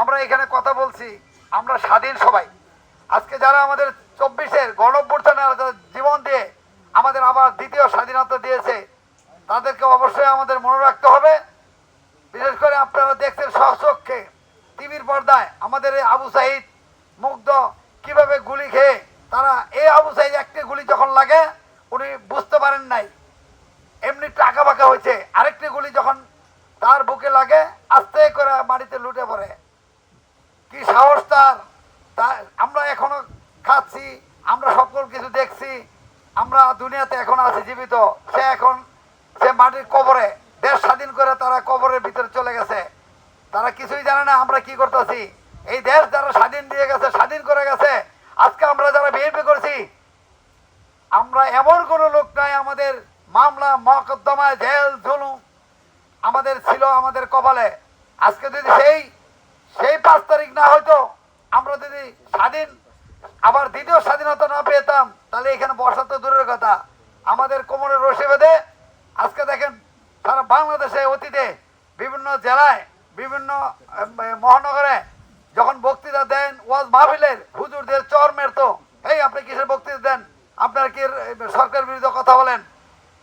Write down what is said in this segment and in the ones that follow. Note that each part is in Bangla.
আমরা এখানে কথা বলছি, আমরা স্বাধীন সবাই। আজকে যারা আমাদের 24-এর গণঅভ্যুত্থানে জীবন দিয়ে আমাদের আবার দ্বিতীয় স্বাধীনতা দিয়েছে, তাদেরকে অবশ্যই আমাদের মনে রাখতে হবে। বিশেষ করে আপনারা দেখছেন সচক্ষে টিভির পর্দায় আমাদের এই আবু সাঈদ মুগ্ধ কিভাবে গুলি খেয়ে তারা, এই আবু সাঈদ একটি গুলি যখন লাগে উনি বুঝতে পারেন নাই, এমনি একটু আঁকা বাঁকা হয়েছে। আরেকটি গুলি যখন তার বুকে লাগে আস্তে করে মাটিতে লুটে পড়ে। কি সাহস তার! আমরা এখনো খাচ্ছি, আমরা সকল কিছু দেখছি, আমরা দুনিয়াতে এখন আছি জীবিত। সে মাটির কবরে, দেশ স্বাধীন করে তারা কবরের ভিতরে চলে গেছে। তারা কিছুই জানে না আমরা কি করতেছি। এই দেশ যারা স্বাধীন দিয়ে গেছে, স্বাধীন করে গেছে, আজকে আমরা যারা বিএনপি করছি, আমরা এমন কোনো লোক নাই আমাদের মামলা মকদ্দমায় জেল জুলুম আমাদের ছিল আমাদের কপালে। আজকে যদি সেই 5 তারিখ না হয়তো, আমরা যদি স্বাধীন আবার দ্বিতীয় স্বাধীনতা না পেতাম, তাহলে এখানে বসা তো দূরের কথা, আমাদের কোমরে রশি বেঁধে আজকে দেখেন সারা বাংলাদেশে অতীতে বিভিন্ন জেলায় বিভিন্ন মহানগরে যখন বক্তৃতা দেন, ওয়াজ মাহফিলের হুজুরদের চর মেরতো, এই আপনি কিসের বক্তৃতা দেন, আপনার কি সরকার বিরুদ্ধে কথা বলেন।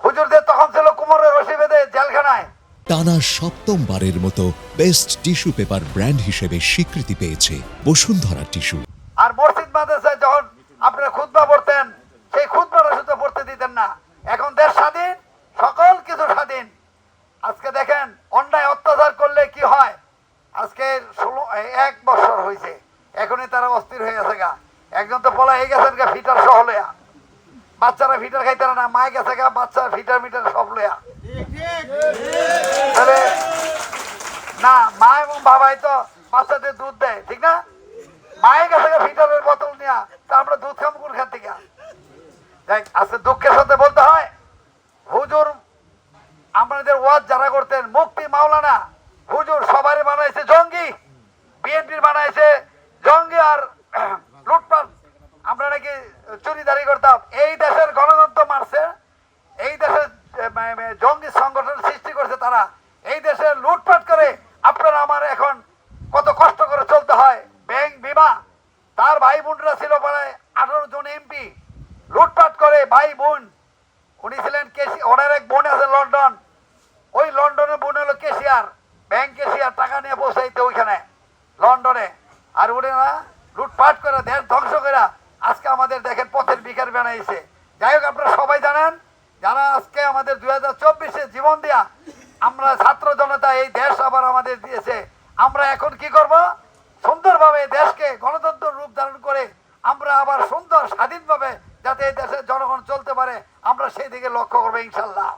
হুজুরদের তখন ছিল কোমরে রশি বেঁধে জেলখানায়। টানা 7মবারের মতো বেস্ট টিস্যু পেপার ব্র্যান্ড হিসেবে স্বীকৃতি পেয়েছে বসুন্ধরা টিস্যু। আর মসজিদ মাদ্রাসায় যখন আপনারা খুতবা পড়তেন, সেই খুতবাটা শুধু পড়তে দিতেন না। এখন দেশ স্বাধীন, সকল কিছু স্বাধীন। আজকে দেখেন অন্যায় অত্যাচার করলে কি হয়। আজকে 1 বছর হয়েছে, এখনই তারা অস্থির হয়ে গেছে গা। একজন তো বলা হয়ে গেছেন গা ফিটার সহ লয়া, বাচ্চারা ফিটার খাইতে না, মায়ে গেছে গা বাচ্চা ফিটার মিটার সব লয়া। না, মা এবং বাবাই তো বাচ্চাদের দুধ দেয়, ঠিক না? মায়ের কাছে ফিটারের বোতল নিয়ে তা আমরা দুধ খাম কোনখান থেকে? আজকে দুঃখের সাথে বলতে হয়, হুজুর আমাদের ওয়াজ যারা করতেন, মুফতি মাওলানা হুজুর সবারই বানাইছে জঙ্গি, বিএনপির বানাইছে জঙ্গি আর লুটপাট। আমরা নাকি চুরিদারি করতাম। এই দেশের গণতন্ত্র মারছে, এই দেশের জঙ্গি সংগঠন সৃষ্টি করছে তারা। এই দেশে লুটপাট করে আপনারা আমার এখন কত কষ্ট করে চলতে হয়। ব্যাংক বিমা, তার ভাই বোনরা ছিল প্রায় 18 জন এমপি, লুটপাট করে ভাই বোন। উনি ছিলেন ওনার এক বোন আছে লন্ডন, ওই লন্ডনের বোন হলো কেশিয়ার, ব্যাংক কেশিয়ার, টাকা নিয়ে পৌঁছাইতে ওইখানে লন্ডনে। আর উনি না লুটপাট করে দেশ ধ্বংস করে আজকে আমাদের দেখেন পথের ভিখারি বানাইছে। যাই হোক, আপনারা সবাই জানেন, যারা আজকে আমাদের 2024-এ জীবন দিয়া আমরা ছাত্র জনতা এই দেশ আবার আমাদের দিয়েছে, আমরা এখন কি করব? সুন্দরভাবে দেশকে গণতন্ত্র রূপ ধারণ করে আমরা আবার সুন্দর স্বাধীনভাবে যাতে এই দেশের জনগণ চলতে পারে, আমরা সেই দিকে লক্ষ্য করবো ইনশাল্লাহ।